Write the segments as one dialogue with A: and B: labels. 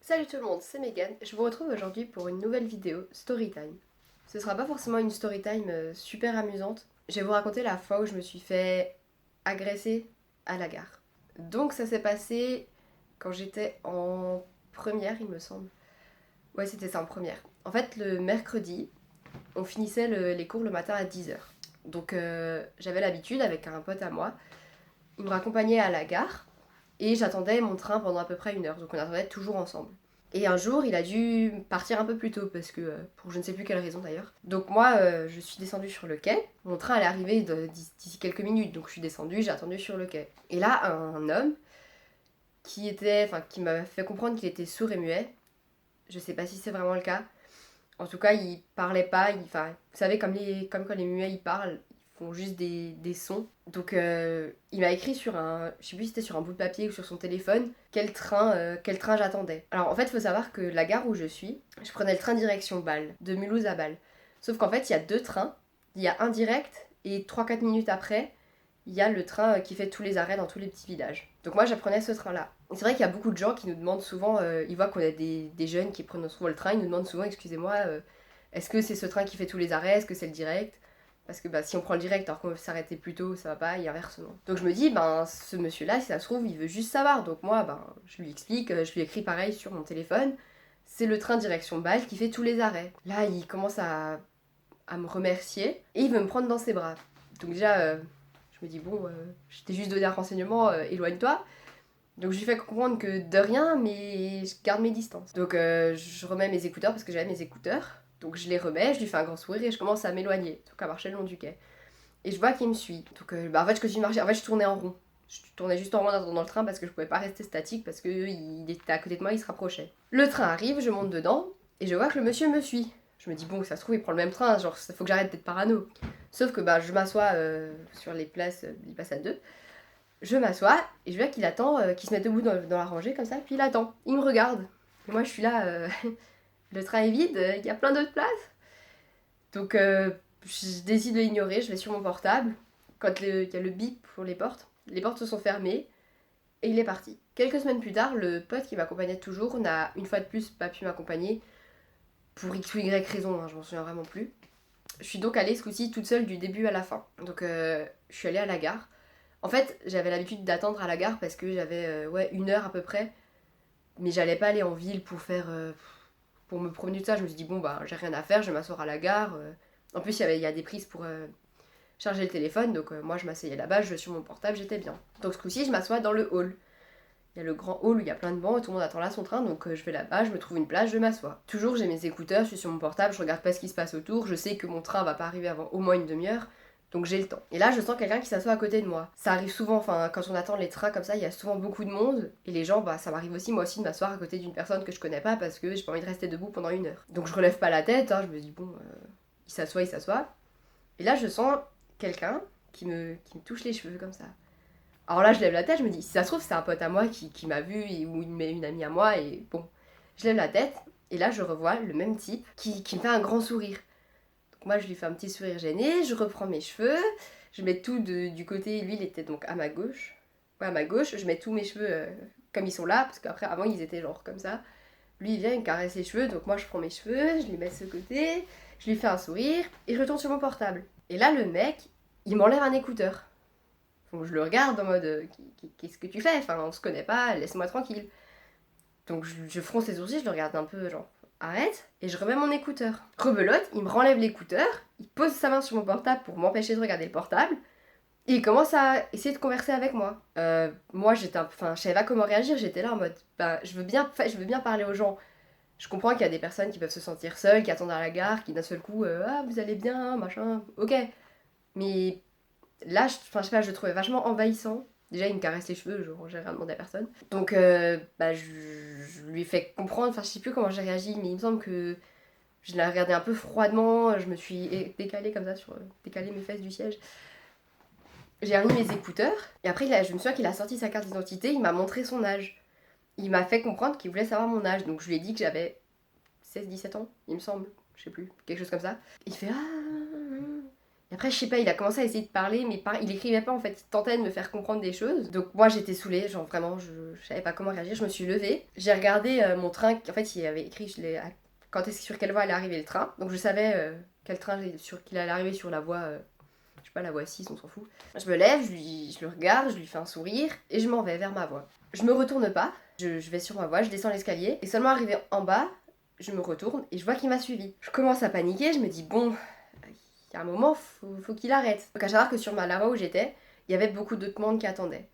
A: Salut tout le monde, c'est Megan. Je vous retrouve aujourd'hui pour une nouvelle vidéo Storytime. Ce sera pas forcément une Storytime super amusante. Je vais vous raconter la fois où je me suis fait agresser à la gare. Donc ça s'est passé quand j'étais en première, il me semble. Ouais, c'était ça en première. En fait, le mercredi, on finissait les cours le matin à 10 h. Donc j'avais l'habitude avec un pote à moi. Il me raccompagnait à la gare et j'attendais mon train pendant à peu près 1 heure. Donc on attendait toujours ensemble. Et un jour, il a dû partir un peu plus tôt parce que pour je ne sais plus quelle raison d'ailleurs. Donc moi, je suis descendue sur le quai. Mon train allait arriver d'ici quelques minutes, donc je suis descendue, j'ai attendu sur le quai. Et là, un homme qui m'a fait comprendre qu'il était sourd et muet. Je sais pas si c'est vraiment le cas. En tout cas, il parlait pas. Enfin, vous savez, comme quand les muets ils parlent, ils font juste des sons. Donc, il m'a écrit sur je sais plus si c'était sur un bout de papier ou sur son téléphone, quel train j'attendais. Alors, en fait, il faut savoir que la gare où je prenais le train direction Bâle, de Mulhouse à Bâle. Sauf qu'en fait, il y a deux trains. Il y a un direct et 3-4 minutes après, il y a le train qui fait tous les arrêts dans tous les petits villages. Donc moi, j'apprenais ce train-là. C'est vrai qu'il y a beaucoup de gens qui nous demandent souvent, ils voient qu'on a des jeunes qui prennent souvent le train, ils nous demandent souvent, excusez-moi, est-ce que c'est ce train qui fait tous les arrêts, est-ce que c'est le direct? Parce que si on prend le direct alors qu'on veut s'arrêter plus tôt, ça va pas, et inversement. Donc je me dis, ce monsieur-là, si ça se trouve, il veut juste savoir. Donc moi, je lui explique, je lui écris pareil sur mon téléphone, c'est le train direction Bâle qui fait tous les arrêts. Là, il commence à me remercier, et il veut me prendre dans ses bras. Donc déjà, je me dis, bon, je t'ai juste donné un renseignement, éloigne-toi. Donc je lui fais comprendre que de rien, mais je garde mes distances. Donc je remets mes écouteurs parce que j'avais mes écouteurs. Donc je les remets, je lui fais un grand sourire et je commence à m'éloigner. Donc à marcher le long du quai. Et je vois qu'il me suit. Donc en fait je continue de marcher. En fait je tournais en rond. Je tournais juste en rond dans le train parce que je pouvais pas rester statique parce qu'il était à côté de moi, il se rapprochait. Le train arrive, je monte dedans et je vois que le monsieur me suit. Je me dis bon, ça se trouve il prend le même train, genre faut que j'arrête d'être parano. Sauf que je m'assois sur les places à deux. Je m'assois et je vois qu'il attend, qu'il se met debout dans la rangée comme ça, puis il attend. Il me regarde. Et moi je suis là, le train est vide, il y a plein d'autres places. Donc je décide de l'ignorer, je vais sur mon portable. Quand il y a le bip pour les portes se sont fermées et il est parti. Quelques semaines plus tard, le pote qui m'accompagnait toujours n'a une fois de plus pas pu m'accompagner pour X ou Y raison, je m'en souviens vraiment plus. Je suis donc allée ce coup-ci toute seule du début à la fin. Donc je suis allée à la gare. En fait, j'avais l'habitude d'attendre à la gare parce que j'avais 1 heure à peu près. Mais j'allais pas aller en ville pour me promener de ça. Je me suis dit, bon, j'ai rien à faire, je vais m'asseoir à la gare. En plus, il y a des prises pour charger le téléphone. Donc, moi, je m'asseyais là-bas, je sur mon portable, j'étais bien. Donc, ce coup-ci, je m'assois dans le hall. Il y a le grand hall où il y a plein de bancs, tout le monde attend là son train. Donc, je vais là-bas, je me trouve une place, je m'assois. Toujours, j'ai mes écouteurs, je suis sur mon portable, je regarde pas ce qui se passe autour. Je sais que mon train va pas arriver avant au moins une demi-heure. Donc j'ai le temps. Et là, je sens quelqu'un qui s'assoit à côté de moi. Ça arrive souvent, enfin, quand on attend les trains comme ça, il y a souvent beaucoup de monde. Et les gens, ça m'arrive aussi, moi aussi, de m'asseoir à côté d'une personne que je connais pas parce que j'ai pas envie de rester debout pendant 1 heure. Donc je relève pas la tête, je me dis, bon, il s'assoit, il s'assoit. Et là, je sens quelqu'un qui me touche les cheveux comme ça. Alors là, je lève la tête, je me dis, si ça se trouve, c'est un pote à moi qui m'a vu ou une amie à moi. Et bon, je lève la tête. Et là, je revois le même type qui me fait un grand sourire. Moi, je lui fais un petit sourire gêné, je reprends mes cheveux, je mets tout du côté, lui, il était donc à ma gauche. Ouais, à ma gauche, je mets tous mes cheveux comme ils sont là, parce qu'après, avant, ils étaient genre comme ça. Lui, il vient, il me caresse les cheveux, donc moi, je prends mes cheveux, je les mets de ce côté, je lui fais un sourire, et je retourne sur mon portable. Et là, le mec, il m'enlève un écouteur. Donc, je le regarde en mode, qu'est-ce que tu fais? Enfin, on se connaît pas, laisse-moi tranquille. Donc je fronce les sourcils, je le regarde un peu genre arrête et je remets mon écouteur. Rebelote, il me renlève l'écouteur, il pose sa main sur mon portable pour m'empêcher de regarder le portable et il commence à essayer de converser avec moi. Moi je savais pas comment réagir, j'étais là en mode je veux bien parler aux gens. Je comprends qu'il y a des personnes qui peuvent se sentir seules, qui attendent à la gare, qui d'un seul coup ah vous allez bien machin, ok. Mais là je sais pas, je le trouvais vachement envahissant. Déjà, il me caresse les cheveux, genre j'ai rien demandé à personne. Donc, je lui ai fait comprendre, enfin, je sais plus comment j'ai réagi, mais il me semble que je l'ai regardé un peu froidement, je me suis décalée comme ça, décalé mes fesses du siège. J'ai remis mes écouteurs, et après, je me souviens qu'il a sorti sa carte d'identité, il m'a montré son âge. Il m'a fait comprendre qu'il voulait savoir mon âge, donc je lui ai dit que j'avais 16-17 ans, il me semble, je sais plus, quelque chose comme ça. Il fait ah. Et après, je sais pas, il a commencé à essayer de parler, mais il écrivait pas en fait, il tentait de me faire comprendre des choses. Donc moi j'étais saoulée, genre vraiment, je savais pas comment réagir, je me suis levée. J'ai regardé mon train, en fait il avait écrit quand est-ce sur quelle voie allait arriver le train. Donc je savais quel train qu'il allait arriver sur la voie, je sais pas, la voie 6, on s'en fout. Je me lève, je le regarde, je lui fais un sourire et je m'en vais vers ma voie. Je me retourne pas, je vais sur ma voie, je descends l'escalier et seulement arrivé en bas, je me retourne et je vois qu'il m'a suivi. Je commence à paniquer, je me dis bon, il y a un moment, faut qu'il arrête. Donc à savoir que sur la voie où j'étais, il y avait beaucoup d'autres monde qui attendaient.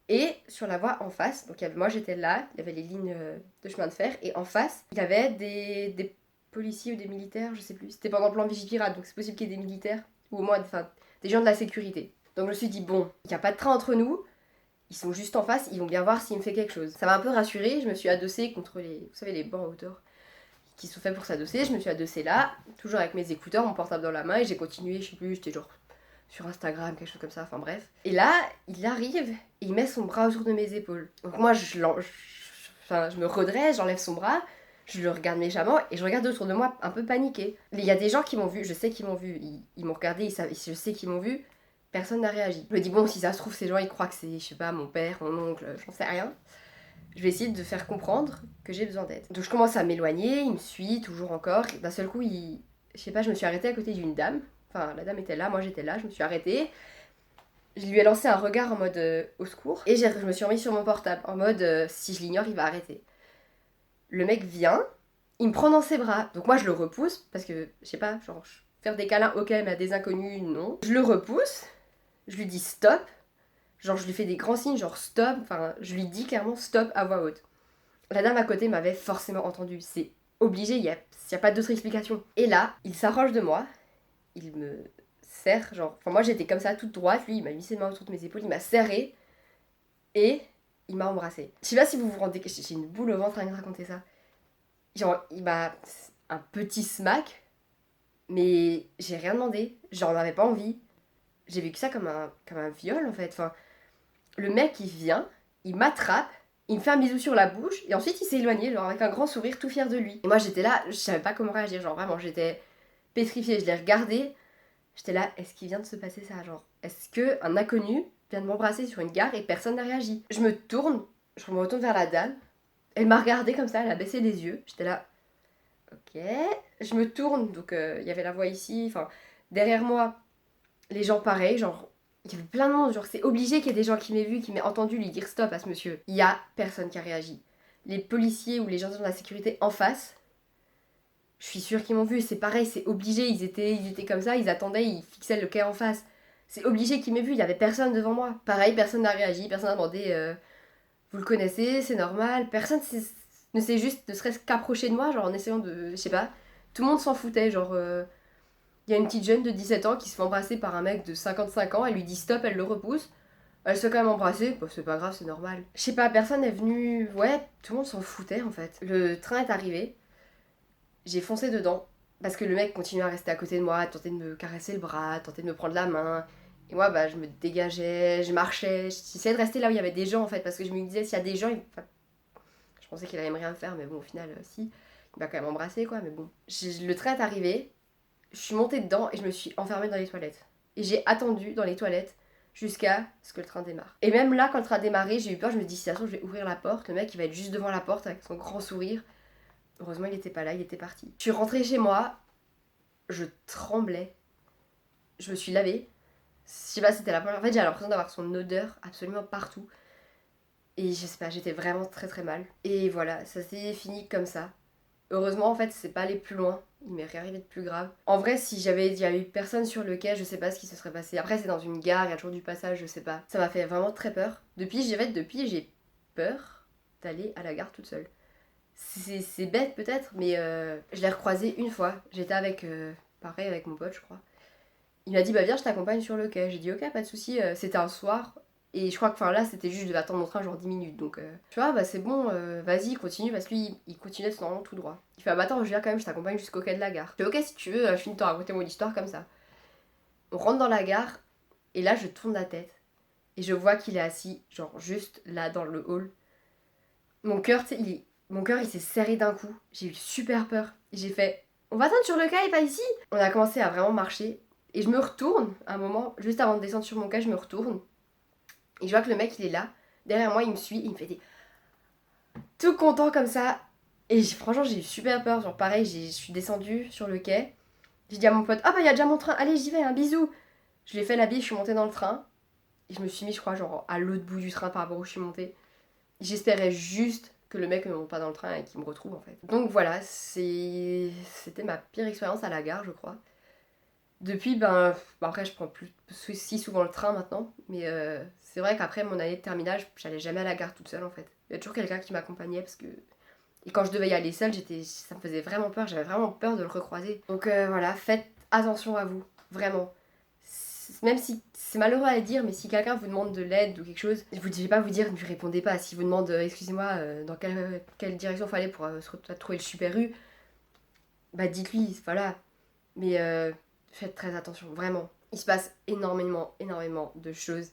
A: Et sur la voie en face, donc moi j'étais là, il y avait les lignes de chemin de fer, et en face, il y avait des policiers ou des militaires, je sais plus. C'était pendant le plan Vigipirate, donc c'est possible qu'il y ait des militaires, ou au moins des gens de la sécurité. Donc je me suis dit, bon, il n'y a pas de train entre nous, ils sont juste en face, ils vont bien voir s'il me fait quelque chose. Ça m'a un peu rassurée, je me suis adossée contre vous savez, les bancs à hauteur qui sont faits pour s'adosser. Je me suis adossée là, toujours avec mes écouteurs, mon portable dans la main, et j'ai continué, je sais plus, j'étais genre sur Instagram, quelque chose comme ça, enfin bref. Et là, il arrive et il met son bras autour de mes épaules. Donc moi, je me redresse, j'enlève son bras, je le regarde méchamment et je regarde autour de moi un peu paniquée. Il y a des gens qui m'ont vu, je sais qu'ils m'ont vu, ils m'ont regardé, je sais qu'ils m'ont vu, personne n'a réagi. Je me dis, bon, si ça se trouve, ces gens, ils croient que c'est, je sais pas, mon père, mon oncle, j'en sais rien. Je vais essayer de faire comprendre que j'ai besoin d'aide. Donc je commence à m'éloigner, il me suit toujours encore. Et d'un seul coup, je sais pas, je me suis arrêtée à côté d'une dame. Enfin, la dame était là, moi j'étais là, je me suis arrêtée. Je lui ai lancé un regard en mode au secours. Et je me suis remis sur mon portable, en mode si je l'ignore, il va arrêter. Le mec vient, il me prend dans ses bras. Donc moi je le repousse, parce que, je sais pas, genre, faire des câlins, ok, mais à des inconnus, non. Je le repousse, je lui dis stop. Genre je lui fais des grands signes, genre stop. Enfin, je lui dis clairement stop à voix haute. La dame à côté m'avait forcément entendu. C'est obligé, il n'y a pas d'autre explication. Et là, il s'approche de moi, il me serre, genre... Enfin, moi, j'étais comme ça, toute droite. Lui, il m'a mis ses mains autour de mes épaules, il m'a serré et il m'a embrassé. Je sais pas si vous vous rendez... J'ai une boule au ventre à raconter ça. Genre, il m'a... Un petit smack, mais j'ai rien demandé. J'en avais pas envie. J'ai vécu ça comme un viol, en fait. Enfin, le mec, il vient, il m'attrape, il me fait un bisou sur la bouche, et ensuite il s'est éloigné, genre avec un grand sourire, tout fier de lui. Et moi j'étais là, je savais pas comment réagir, genre vraiment, j'étais pétrifiée, je l'ai regardé, j'étais là, est-ce qu'il vient de se passer ça, genre, est-ce que un inconnu vient de m'embrasser sur une gare et personne n'a réagi? Je me retourne vers la dame, elle m'a regardé comme ça, elle a baissé les yeux, j'étais là, ok, je me tourne, donc il y avait la voie ici, enfin, derrière moi, les gens pareils, genre, il y avait plein de monde, genre c'est obligé qu'il y ait des gens qui m'aient vu, qui m'aient entendu lui dire stop à ce monsieur. Il y a personne qui a réagi. Les policiers ou les gens de la sécurité en face, je suis sûre qu'ils m'ont vu, c'est pareil, c'est obligé, ils étaient comme ça, ils attendaient, ils fixaient le quai en face. C'est obligé qu'ils m'aient vu, il y avait personne devant moi. Pareil, personne n'a réagi, personne n'a demandé vous le connaissez, c'est normal, personne ne s'est juste, ne serait-ce qu'approché de moi, genre en essayant de, je sais pas, tout le monde s'en foutait, genre... Il y a une petite jeune de 17 ans qui se fait embrasser par un mec de 55 ans, elle lui dit stop, elle le repousse. Elle se fait quand même embrasser, bah, c'est pas grave, c'est normal. Je sais pas, personne est venu. Ouais, tout le monde s'en foutait en fait. Le train est arrivé, j'ai foncé dedans, parce que le mec continuait à rester à côté de moi, à tenter de me caresser le bras, à tenter de me prendre la main. Et moi, bah, je me dégageais, je marchais, j'essayais de rester là où il y avait des gens en fait, parce que je me disais, s'il y a des gens, enfin, je pensais qu'il allait me rien faire, mais bon, au final, si. Il m'a quand même embrassé quoi, mais bon. Le train est arrivé, je suis montée dedans et je me suis enfermée dans les toilettes. Et j'ai attendu dans les toilettes jusqu'à ce que le train démarre. Et même là, quand le train a démarré, j'ai eu peur, je me dis, si ça se trouve, je vais ouvrir la porte, le mec, il va être juste devant la porte avec son grand sourire. Heureusement, il était pas là, il était parti. Je suis rentrée chez moi, je tremblais, je me suis lavée. Je sais pas, c'était la première fois, j'ai l'impression d'avoir son odeur absolument partout. Et je sais pas, j'étais vraiment très très mal. Et voilà, ça s'est fini comme ça. Heureusement, en fait, c'est pas allé plus loin. Il m'est rien arrivé de plus grave. En vrai, si il y avait eu personne sur le quai, je sais pas ce qui se serait passé. Après, c'est dans une gare, il y a toujours du passage, je sais pas. Ça m'a fait vraiment très peur. Depuis, j'ai peur d'aller à la gare toute seule. C'est bête peut-être, mais je l'ai recroisé une fois. J'étais avec, pareil, avec mon pote, je crois. Il m'a dit, bah viens, je t'accompagne sur le quai. J'ai dit, ok, pas de souci. C'était un soir. Et je crois que là, c'était juste, je devais attendre mon train genre 10 minutes. Donc, tu vois, bah c'est bon, vas-y, continue. Parce que lui, il continuait normalement tout droit. Il fait, ah bah attends, je viens quand même, je t'accompagne jusqu'au quai de la gare. Je fais, ok, si tu veux, je finis de te raconter mon histoire comme ça. On rentre dans la gare. Et là, je tourne la tête. Et je vois qu'il est assis, genre juste là dans le hall. Mon cœur, tu sais, il s'est serré d'un coup. J'ai eu super peur. Et j'ai fait, on va attendre sur le quai, pas ici. On a commencé à vraiment marcher. Et je me retourne un moment, juste avant de descendre sur mon quai, je me retourne. Et je vois que le mec il est là, derrière moi il me suit, il me fait des... tout content comme ça. Et franchement j'ai eu super peur, genre pareil, je suis descendue sur le quai. J'ai dit à mon pote, ah bah il y a déjà mon train, allez j'y vais, un bisou. Je lui ai fait la bise, je suis montée dans le train. Et je me suis mis je crois genre à l'autre bout du train par rapport où je suis montée. J'espérais juste que le mec ne monte pas dans le train et qu'il me retrouve en fait. Donc voilà, c'était ma pire expérience à la gare je crois. Depuis, après je prends plus si souvent le train maintenant, mais c'est vrai qu'après mon année de terminale, j'allais jamais à la gare toute seule en fait. Il y a toujours quelqu'un qui m'accompagnait parce que... Et quand je devais y aller seule, ça me faisait vraiment peur, j'avais vraiment peur de le recroiser. Donc voilà, faites attention à vous, vraiment. Même si c'est malheureux à dire, mais si quelqu'un vous demande de l'aide ou quelque chose, je vais pas vous dire ne lui répondez pas. Si vous demande excusez-moi, dans quelle direction faut aller pour trouver le Super U, bah dites-lui, voilà. Mais faites très attention, vraiment. Il se passe énormément de choses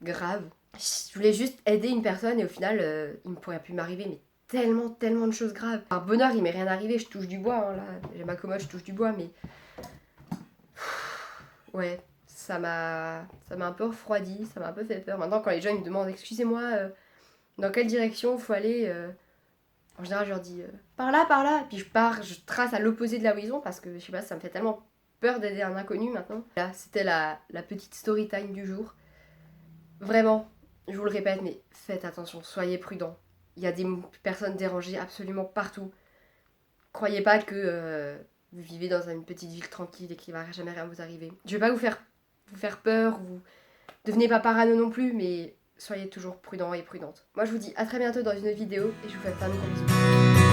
A: graves. Je voulais juste aider une personne et au final, il ne pourrait plus m'arriver, mais tellement de choses graves. Par bonheur, il m'est rien arrivé, je touche du bois, hein, là. J'ai ma commode, je touche du bois, mais... Ouais, ça m'a un peu refroidi, ça m'a un peu fait peur. Maintenant, quand les gens ils me demandent, excusez-moi, dans quelle direction il faut aller, en général, je leur dis par là, puis je pars, je trace à l'opposé de là où ils sont parce que je sais pas, ça me fait tellement peur d'aider un inconnu maintenant. Là, c'était la petite story time du jour. Vraiment, je vous le répète, mais faites attention, soyez prudents. Il y a des personnes dérangées absolument partout. Croyez pas que vous vivez dans une petite ville tranquille et qu'il va jamais rien vous arriver. Je vais pas vous faire peur, ou devenez pas parano non plus, mais soyez toujours prudents et prudentes. Moi je vous dis à très bientôt dans une autre vidéo et je vous fais plein de gros bisous.